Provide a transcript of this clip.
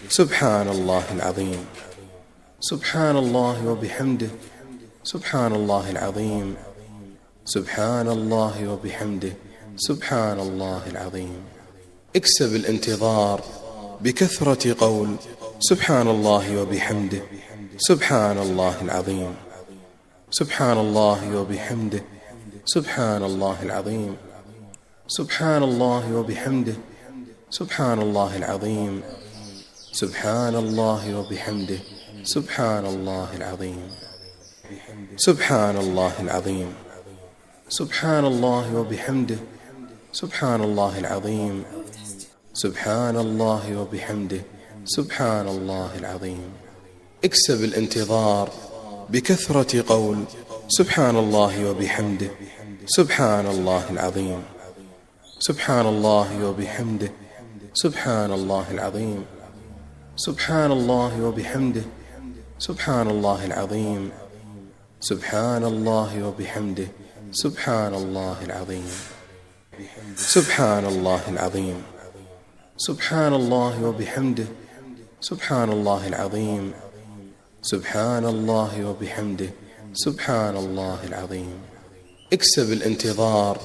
سبحان الله العظيم. سبحان الله وبحمده. سبحان الله العظيم. سبحان الله وبحمده. سبحان الله العظيم. اكسب الانتظار بكثرة قول سبحان الله وبحمده. سبحان الله العظيم. سبحان الله وبحمده. سبحان الله العظيم. سبحان الله وبحمده. سبحان الله العظيم. سبحان الله وبحمده. سبحان الله العظيم. سبحان الله العظيم. سبحان الله وبحمده. سبحان الله العظيم. سبحان الله وبحمده. سبحان الله العظيم. اكسب الانتظار بكثرة قول سبحان الله وبحمده. سبحان الله العظيم. سبحان الله وبحمده. سبحان الله العظيم. سبحان الله وبحمده. سبحان الله العظيم. سبحان الله وبحمده. سبحان الله العظيم. سبحان الله العظيم. سبحان الله وبحمده. سبحان الله العظيم. سبحان الله وبحمده. سبحان الله العظيم. اكسب الانتظار